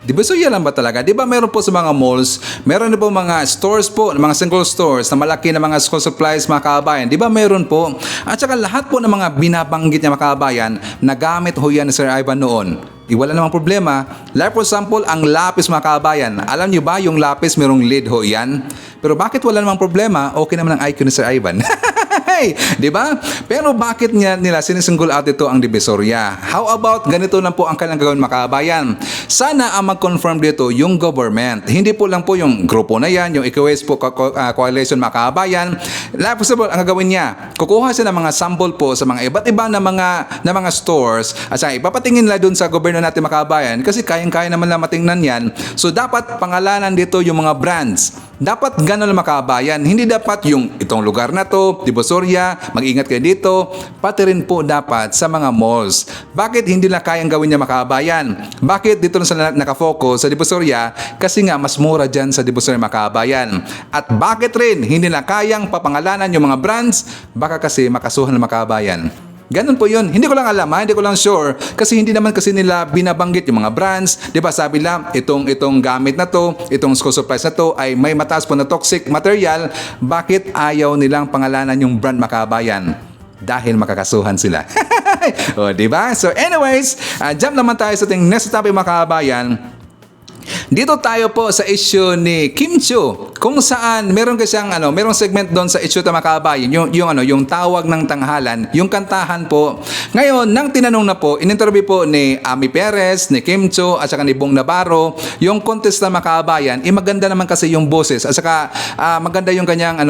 Divisoria lang ba talaga? Di ba meron po sa mga malls, meron na po mga stores po, mga single stores na malaki na mga school supplies mga kabayan. Di ba meron po? At saka lahat po ng mga binabanggit niya mga kabayan, nagamit ho yan ni Sir Ivan noon. Wala namang problema. Like for example, ang lapis mga kabayan. Alam niyo ba yung lapis merong lid ho yan? Pero bakit wala namang problema? Okay naman ang IQ ni Sir Ivan. Di ba? Pero bakit nila sinisingle out ito ang Divisoria? How about ganito lang po ang kailangan gawin mga kabayan? Sana ang mag-confirm dito yung government. Hindi po lang po yung grupo na yan, yung Eco Waste po Coalition mga kabayan. Like for example, ang gagawin niya, kukuha siya ng mga sample po sa mga iba't iba na mga stores at saka ipapatingin nila dun sa gobyerno natin mga kabayan kasi kayang-kaya naman lang matingnan yan. So dapat pangalanan dito yung mga brands. Dapat gano'n lang mga kabayan. Hindi dapat yung itong lugar na to, Divisoria, mag-ingat kayo dito. Pati rin po dapat sa mga malls. Bakit hindi na kayang gawin niya mga kabayan? Bakit dito na sila nakafocus sa Divisoria? Kasi nga mas mura dyan sa Divisoria mga kabayan. At bakit rin hindi na kayang papangalanan yung mga brands? Baka kasi makasuhan ng mga kabayan. Ganun po yun. Hindi ko lang alam, hindi ko lang sure. Kasi hindi naman kasi nila binabanggit yung mga brands. Di ba sabi lang, itong gamit na to, itong school supplies na to ay may mataas po na toxic material. Bakit ayaw nilang pangalanan yung brand mga kabayan? Dahil makakasuhan sila. O, di ba? So anyways, jump naman tayo sa ating next topic mga kabayan. Dito tayo po sa issue ni Kim Chiu, kung saan meron merong segment doon sa issue ng mga kabayan, yung tawag ng tanghalan, yung kantahan po. Ngayon, nang tinanong na po, in-interview po ni Ami Perez, ni Kim Chiu, at saka ni Bong Navarro, yung contest ng mga kabayan, maganda naman kasi yung boses, at saka maganda yung kanyang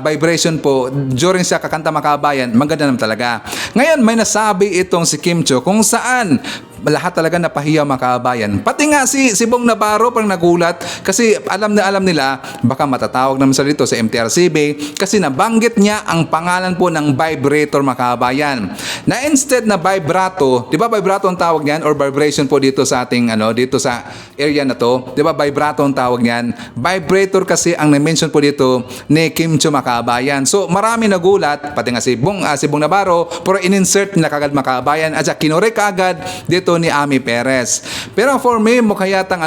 vibration po during siya kakanta mga kabayan, maganda naman talaga. Ngayon, may nasabi itong si Kim Chiu kung saan lahat talaga napahiya mga kabayan. Pati nga si Bong Navarro parang nagulat kasi alam nila baka matatawag naman sa dito sa MTRCB kasi nabanggit niya ang pangalan po ng vibrator mga kabayan. Na instead na vibrato, di ba vibrato ang tawag niyan or vibration po dito sa ating dito sa area na to, di ba vibrato ang tawag niyan? Vibrator kasi ang na-mention po dito ni Kim Chiu mga kabayan. So marami nagulat, pati nga si Bong Navarro, pero in-insert nila kagad mga kabayan at saka kinurek agad dito ni Ami Perez. Pero for me, mukha yatang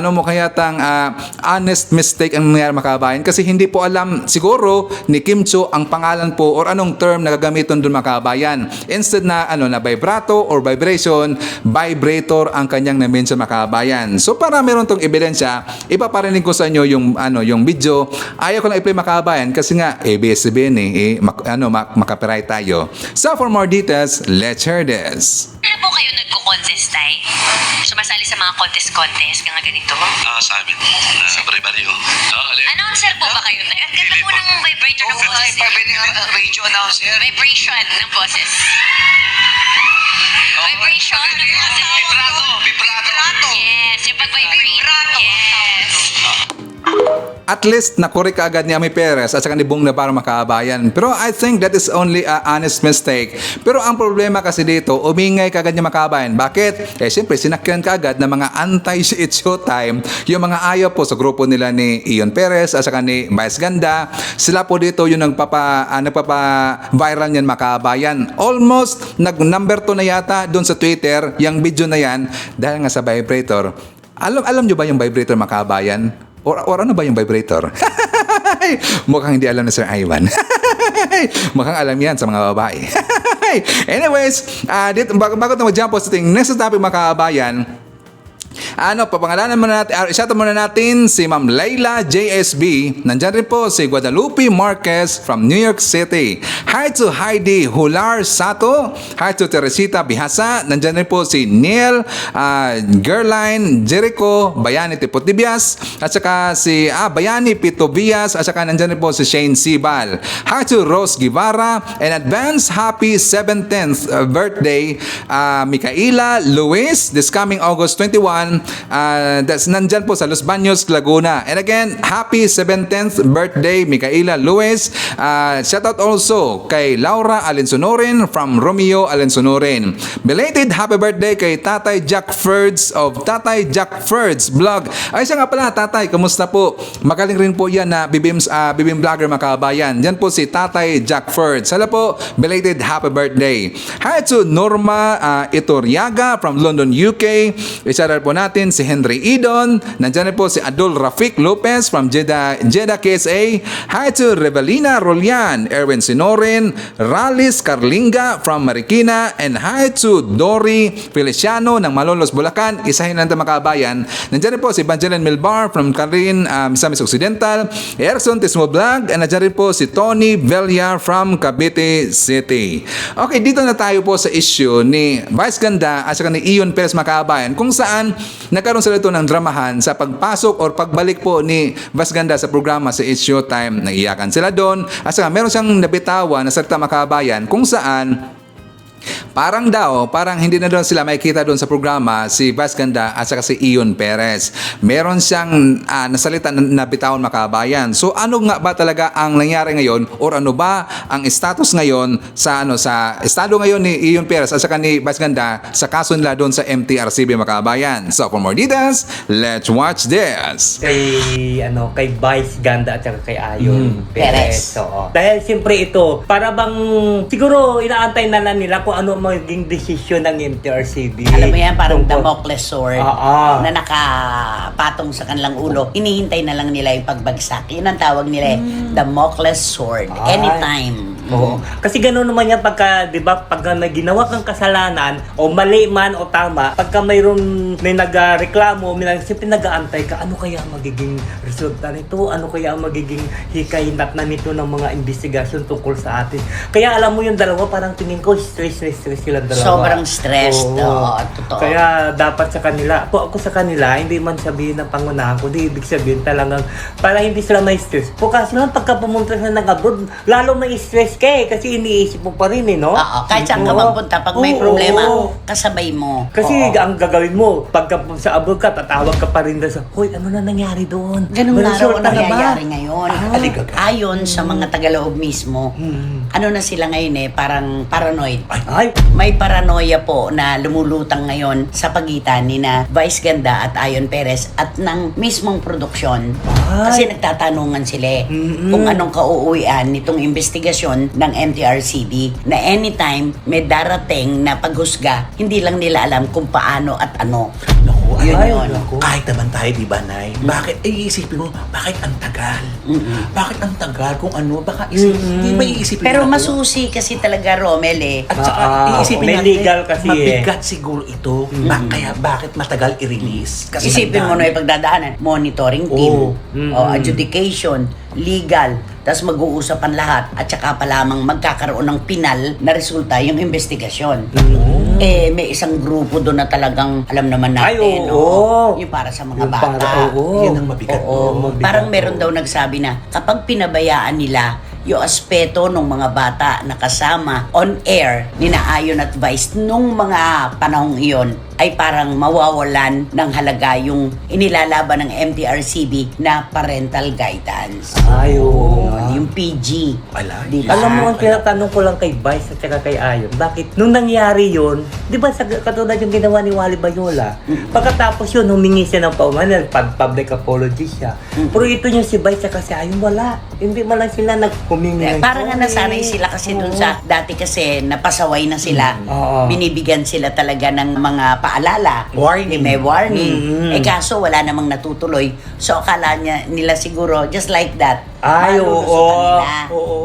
honest mistake ang nangyari mga kabayan kasi hindi po alam siguro ni Kim Chiu ang pangalan po or anong term na gagamitin doon mga kabayan. Instead na vibrato or vibration, vibrator ang kanyang na-mention mga kabayan. So para meron tong ebidensya, ipaparinig ko sa inyo yung video. Ayaw ko lang i-play mga kabayan kasi nga ABS-CBN makapiright tayo. So for more details, let's hear this. Ano po kayo nagko-contest tayo? Sumasali sa mga contest, mga ganito? Sa amin. Bari-bari. Announcer po ba kayo? Ang ganda po ng vibrator ng boses. Radio announcer. Vibration ng boses. Vibration ng boses. Vibrato. Yes, yung pag-vibrate. Yes. At least nakorek agad ni Ami Perez at saka ni Bong Navarro mga kabayan. Pero I think that is only a honest mistake. Pero ang problema kasi dito, umingay kagad niya mga kabayan. Bakit? Siyempre sinakyan kagad ng mga anti-It's Showtime, yung mga ayaw po sa grupo nila ni Ion Perez at saka ni Vice Ganda. Sila po dito yung nagpapa-viral niyan mga kabayan. Almost nag-number 2 na yata doon sa Twitter, yung video na yan, dahil nga sa vibrator. Alam nyo ba yung vibrator mga kabayan? Or ano ba yung vibrator? Mukhang hindi alam na Sir Ivan. Mukhang alam yan sa mga babae. Anyways, bago tayo mag-jump sa ating next topic mga kabayan, papangalanan muna natin, shout muna natin si Ma'am Layla JSB. Nandyan rin po si Guadalupe Marquez from New York City. Hi to Heidi Hular Sato. Hi to Teresita Bihasa. Nandyan rin po si Neil Gerline Jericho Bayani Tipotibias. At saka si Bayani Pitobias. At saka nandyan rin po si Shane Sibal. Hi to Rose Guevara. And advance happy 17th birthday Micaela Luis this coming August 21. That's nandyan po sa Los Baños, Laguna. And again, happy 17th birthday, Micaela Luis. Shout out also kay Laura Alensonorin from Romeo Alensonorin. Belated happy birthday kay Tatay Jack Ferds of Tatay Jack Ferds Vlog. Ay siya nga pala, Tatay, kamusta po? Magaling rin po yan na bibim vlogger mga kabayan. Yan po si Tatay Jack Ferds. Hala po, belated happy birthday. Hi to Norma Iturriaga from London, UK. Isa po natin si Henry Idon. Nandiyan po si Adol Rafiq Lopez from Jeddah KSA. Hi to Revelina Rolian, Erwin Sinorin, Ralis Carlinga from Marikina, and hi to Dory Feliciano ng Malolos, Bulacan. Isahin lang mga kabayan. Nandiyan po si Banjalan Milbar from Carin, Misamis Occidental, Erson Tismo Vlog, and nandiyan po si Tony Velliar from Cavite City. Okay, dito na tayo po sa issue ni Vice Ganda at saka ni Ion Perez mga kabayan, kung saan nagkaroon sila ito ng dramahan sa pagpasok or pagbalik po ni Vice Ganda sa programa sa It's Showtime. Naiyakan sila doon at saka meron siyang nabitawan na salita mga kabayan kung saan parang hindi na doon sila makikita doon sa programa si Vice Ganda at saka si Ion Perez. Meron siyang nasalita na bitawan mga kabayan. So ano nga ba talaga ang nangyari ngayon or ano ba ang status ngayon sa estado ngayon ni Ion Perez at saka ni Vice Ganda sa kaso nila doon sa MTRCB mga kabayan. So for more details, let's watch this. Kay Vice Ganda at saka kay Ion Perez. Oo. Dahil siyempre ito, para bang siguro inaantay na lang nila kung kung ano ang magiging desisyon ng MTRCB. Alam mo yan, parang Tungkol- Damocles sword na nakapatong sa kanilang ulo. Hinihintay na lang nila yung pagbagsak. Yun ang tawag nila Damocles sword. Anytime. Oo. Kasi gano'n naman yan pagka, di ba, pagka may ginawa kang kasalanan, o mali man o tama, pagka may nagreklamo, siyempre nag-aantay ka, ano kaya ang magiging resulta nito? Ano kaya ang magiging hikahinat na nito ng mga investigasyon tungkol sa atin? Kaya alam mo yung dalawa, parang tingin ko, stress silang dalawa. Sobrang stressed. Oo, totoo. Kaya dapat sa kanila, ako sa kanila, hindi man sabihin ng pangunahan ko, di ibig sabihin talagang, para hindi sila may stress. Kasi naman pagka pumunta sila ng abroad, lalo may stress ka kasi iniisip mo pa rin no? Oo, kahit saan ka magpunta, pag may problema, kasabay mo. Kasi ang gagawin mo, pagka sa abroad ka, tatawag ka pa rin doon sa, hoy, ano na nangyari doon? Ganun May na raw resulta ang na ba?" nangyayari ngayon. Ayon sa mga tagaloob mismo, ano na sila ngayon parang paranoid. May paranoia po na lumulutang ngayon sa pagitan ni na Vice Ganda at Ayon Perez at ng mismong produksyon. Kasi nagtatanungan sila kung anong kauuwian nitong investigasyon ng MTRCB na anytime may darating na paghusga, hindi lang nila alam kung paano at ano. Yun. Kahit naman tayo, di ba, Nay? Bakit, iisipin mo, bakit ang tagal? Bakit ang tagal? Kung ano, baka di ba iisipin Pero mo? masusi kasi talaga, Romel At saka, iisipin may natin, legal kasi mabigat siguro ito. Kaya bakit matagal i-release? Kasi isipin mo na yung pagdadaanan, monitoring team, adjudication, legal, tapos mag-uusapan lahat at saka pa lamang magkakaroon ng pinal na resulta yung investigasyon. May isang grupo doon na talagang alam naman natin, yung para sa mga bata. Yan ang mabigat. Parang meron daw nagsabi na kapag pinabayaan nila yung aspeto ng mga bata na kasama on air ni na Ayon at Vice nung mga panahong iyon ay parang mawawalan ng halaga yung inilalaban ng MTRCB na parental guidance. Yung PG. Diba? Alam mo, ang tinatanong ko lang kay Vice at saka kay Ayon, bakit nung nangyari yun, di ba katulad yung ginawa ni Wally Bayola, pagkatapos yun, humingi siya ng paumanan, public apology siya. Pero ito yung si Vice at si Ayon, wala. Hindi man lang sila naghumingi. Parang nga nasanay sila kasi dun sa dati kasi napasaway na sila. Binibigyan sila talaga ng mga paalala. May warning. Kaso wala namang natutuloy. So akala nila siguro just like that.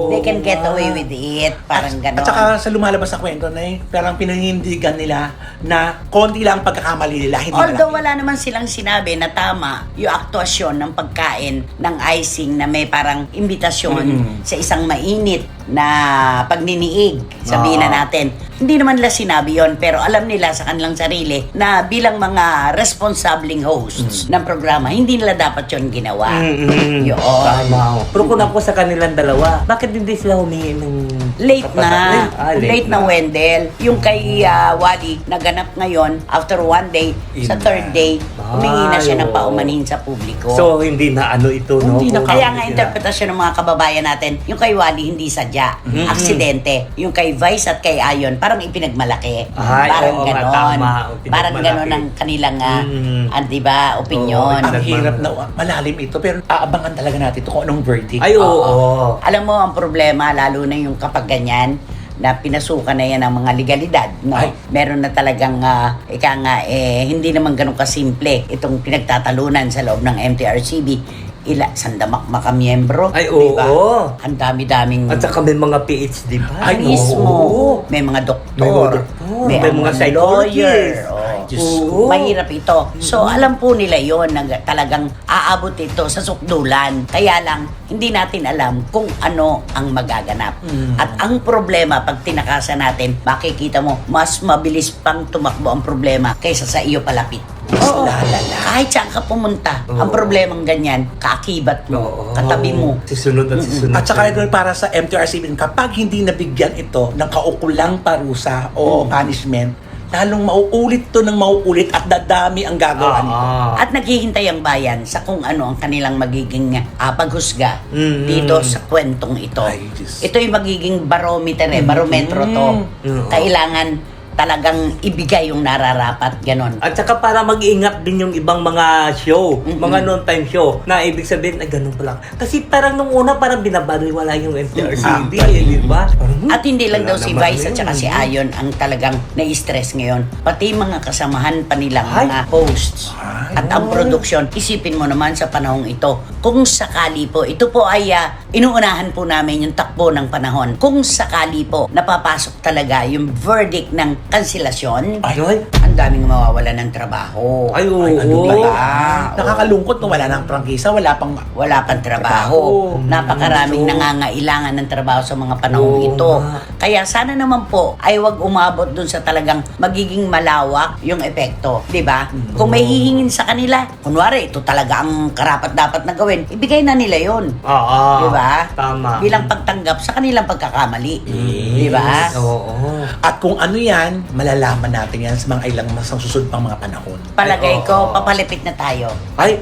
They can get away with it. Parang gano'n. At saka sa lumalabas sa kwento na parang pinanindigan nila na konti lang pagkakamali nila. Although wala naman silang sinabi na tama yung aktuasyon ng pagkain ng icing na may parang imbitasyon sa isang mainit na pagniniig, sabihin na natin. Hindi naman nila sinabi yon, pero alam nila sa kanilang sarili na bilang mga responsableng hosts ng programa, hindi nila dapat yon ginawa. Yun. Tama. Pero kung ako sa kanilang dalawa, bakit hindi sila humingi ng... Late na Wendell. Yung kay Wally, naganap ngayon, after one day, sa third day, humingi na siya ng paumanhin sa publiko. So, hindi na ano ito, no? Kaya nga interpretasyon ng mga kababayan natin, yung kay Wally hindi sadya, aksidente. Yung kay Vice at kay Ayon, parang ipinagmalaki. Parang ganon. Parang ganon ang kanilang, di ba, opinion. Ang hirap na malalim ito, pero aabangan talaga natin ito kung anong verdict. Alam mo, ang problema, lalo na yung kapag ganyan, na pinasukan na yan ng mga legalidad, no? Meron na talagang hindi naman ganun kasimple itong pinagtatalunan sa loob ng MTRCB. Sandamak makamiyembro. Diba? Ang dami-daming... At saka may mga PhD ba? May mga doktor. May mga lawyer. Mahirap ito. So, alam po nila yon na talagang aabot ito sa sukdulan. Kaya lang, hindi natin alam kung ano ang magaganap. At ang problema, pag tinakasan natin, makikita mo, mas mabilis pang tumakbo ang problema kaysa sa iyo palapit. Kahit saan ka pumunta, ang problemang ganyan, kaakibat mo, katabi mo. Sisunod at sisunod. At saka ito para sa MTRCB, kapag hindi nabigyan ito ng kaukulang parusa o punishment, lalong mauulit to ng mauulit at dadami ang gagawa nito. At naghihintay ang bayan sa kung ano ang kanilang magiging paghusga dito sa kwentong ito. Ito yung magiging barometer barometro to. Kailangan talagang ibigay yung nararapat, ganon. At saka para mag-ingat din yung ibang mga show, mga noon-time show, na ibig sabihin, ganun pala. Kasi parang nung una, parang binabaliwala yung MTRCB, di ba? At hindi lang daw si Wala Vice naman at saka yun. si Ayon ang talagang na-stress ngayon. Pati mga kasamahan pa nilang mga hosts at ang produksyon. Isipin mo naman sa panahong ito, kung sakali po, ito po ay inuunahan po namin yung takbo ng panahon. Kung sakali po, napapasok talaga yung verdict ng kanselasyon, ang daming mawawala ng trabaho. Ay, oo. Nakakalungkot no, wala nang prangkisa, wala pang trabaho. Napakaraming nangangailangan ng trabaho sa mga panahong ito. Kaya sana naman po ay wag umabot dun sa talagang magiging malawak yung epekto, 'di ba? Kung may hihingin sa kanila, kunwari ito talaga ang karapat dapat na gawin, ibigay na nila 'yon. Oo. 'Di ba? Tama. Bilang pagtanggap sa kanilang pagkakamali. 'Di ba? Oo. At kung ano yan, malalaman natin yan sa mga ilang masang susunod pang mga panahon. Palagay ko, papalapit na tayo.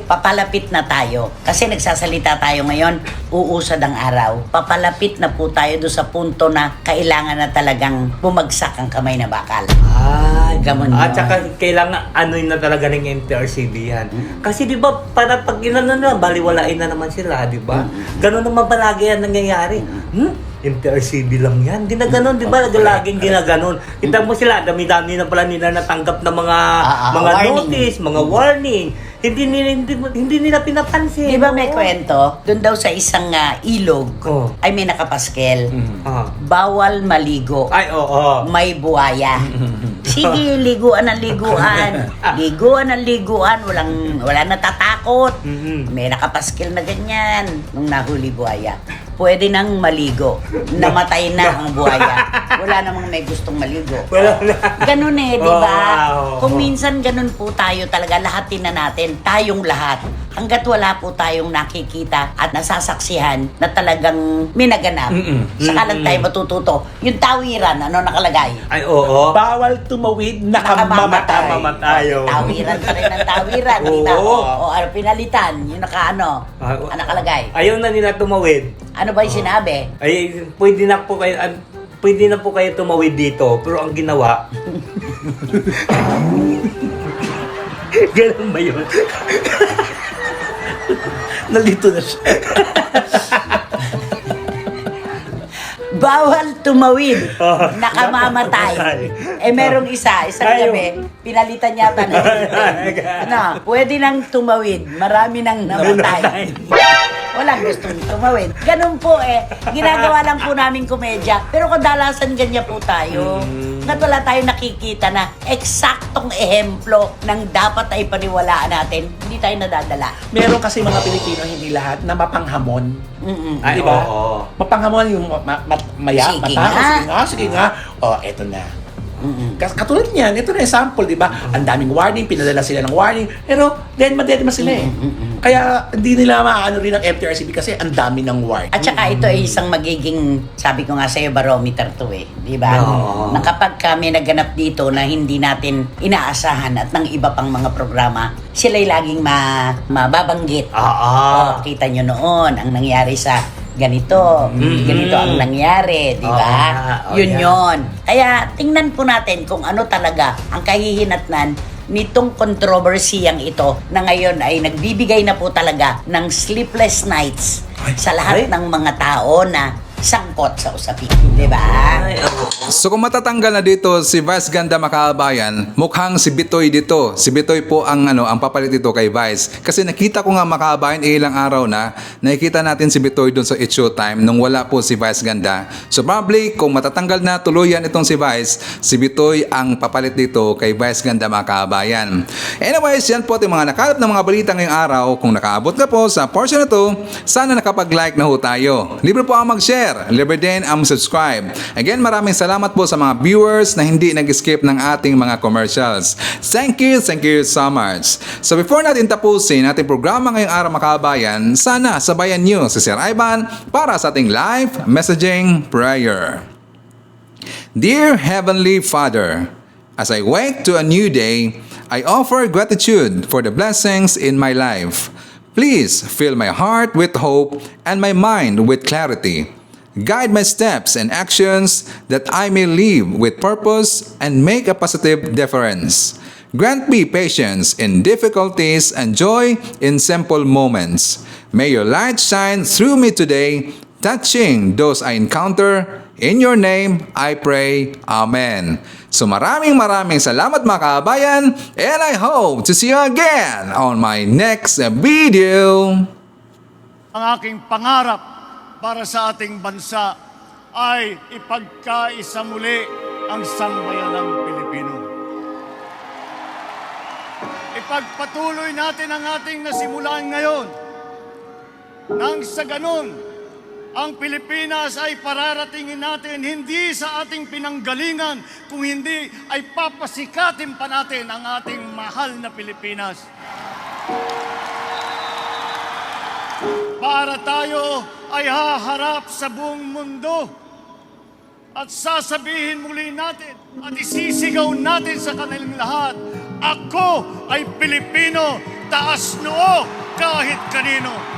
Papalapit na tayo. Kasi nagsasalita tayo ngayon, uusad ang araw. Papalapit na po tayo doon sa punto na kailangan na talagang bumagsak ang kamay na bakal. Gamon At yun. saka kailangan ano na talaga ng MTRCB yan. Kasi di ba, para pag inano na, baliwalain na naman sila, di ba? Ganun naman palagi yan nangyayari. MTRCB lang yan. Di na ganun, di ba? Laging ginaganon. Kita mo sila, dami-dami na pala nila natanggap na mga warning. notice, mga warning. Hindi nila pinapansin. Di ba may kwento? Doon daw sa isang ilog, ay may nakapaskel. Bawal maligo. Ay, oo. May buhaya. Sige, liguan ng liguan. Liguan ng liguan. Wala natatakot. May nakapaskel na ganyan nung nahuli buhaya. Pwede nang maligo. Namatay na ang buhaya. Wala namang may gustong maligo. Ganun di ba? Kung minsan ganun po tayo talaga, lahatin na natin, tayong lahat. Hanggat wala po tayong nakikita at nasasaksihan na talagang minaganap. Saka lang tayo matututo. Yung tawiran, ano nakalagay? Ay, oo. Bawal tumawid, nakamamatay. Tawiran pa rin ang tawiran, di ba? Oo. O pinalitan, yung ano nakalagay. Ayaw na nila tumawid. Ano ba yung sinabi? Ay, pwede na po kayo tumawid dito, pero ang ginawa ganun ba yun? Nalito na siya. Bawal tumawid, nakamamatay. Merong isang gabi, pinalitan yata na. Pwede nang tumawid, marami nang namatay. Walang gustong tumawid. Ganun po ginagawa lang po namin komedya. Pero kadalasan ganyan po tayo. At wala tayong nakikita na eksaktong ehemplo ng dapat ay paniwalaan natin. Hindi tayo nadadala. Meron kasi mga Pilipino, hindi lahat, na mapanghamon. Ay, diba? oo. Mapanghamon yung Sige sige nga. Eto na. Katulad niyan, ito na example, di ba? Ang daming warning, pinadala sila ng warning, pero madedma sila Kaya hindi nila maano rin ang MTRCB kasi ang dami ng warning. At saka ito ay isang magiging, sabi ko nga sa'yo, barometer to di ba? Na kapag kami naganap dito na hindi natin inaasahan at ng iba pang mga programa, sila'y laging mababanggit. Kita nyo noon ang nangyari sa ganito ang nangyari, di ba? Yun. Kaya tingnan po natin kung ano talaga ang kahihinatnan nitong kontrobersiyang ito na ngayon ay nagbibigay na po talaga ng sleepless nights sa lahat ng mga tao na sangkot sa usapin, di ba? So kung matatanggal na dito si Vice Ganda Makabayan, mukhang si Bitoy dito. Si Bitoy po ang papalit dito kay Vice. Kasi nakita ko nga Makabayan ilang araw na, nakikita natin si Bitoy doon sa It's Showtime nung wala po si Vice Ganda. So probably kung matatanggal na tuluyan itong si Vice, si Bitoy ang papalit dito kay Vice Ganda Makabayan. Anyways, yan po yung mga nakalap na mga balita ngayong araw. Kung nakaabot ka po sa portion na to, sana nakapag-like na ho tayo. Libre po ang mag-share. Libre din ang subscribe. Again, maraming salamat po sa mga viewers na hindi nag-skip ng ating mga commercials. Thank you so much. So before natin tapusin ating programa ngayong araw Makabayan, sana sabayan nyo si Sir Ivan para sa ating live messaging prayer. Dear Heavenly Father, as I wake to a new day, I offer gratitude for the blessings in my life. Please fill my heart with hope and my mind with clarity. Guide my steps and actions that I may live with purpose and make a positive difference. Grant me patience in difficulties and joy in simple moments. May your light shine through me today, touching those I encounter. In your name, I pray. Amen. So maraming salamat mga kabayan, and I hope to see you again on my next video. Ang aking pangarap para sa ating bansa ay ipagkaisa muli ang sambayanang Pilipino. Ipagpatuloy natin ang ating nasimulan ngayon. Nang sa ganun, ang Pilipinas ay pararatingin natin hindi sa ating pinanggalingan, kung hindi ay papasikatin pa natin ang ating mahal na Pilipinas. Para tayo ay haharap sa buong mundo at sasabihin muli natin at isisigaw natin sa kanilang lahat, ako ay Pilipino, taas noo kahit kanino.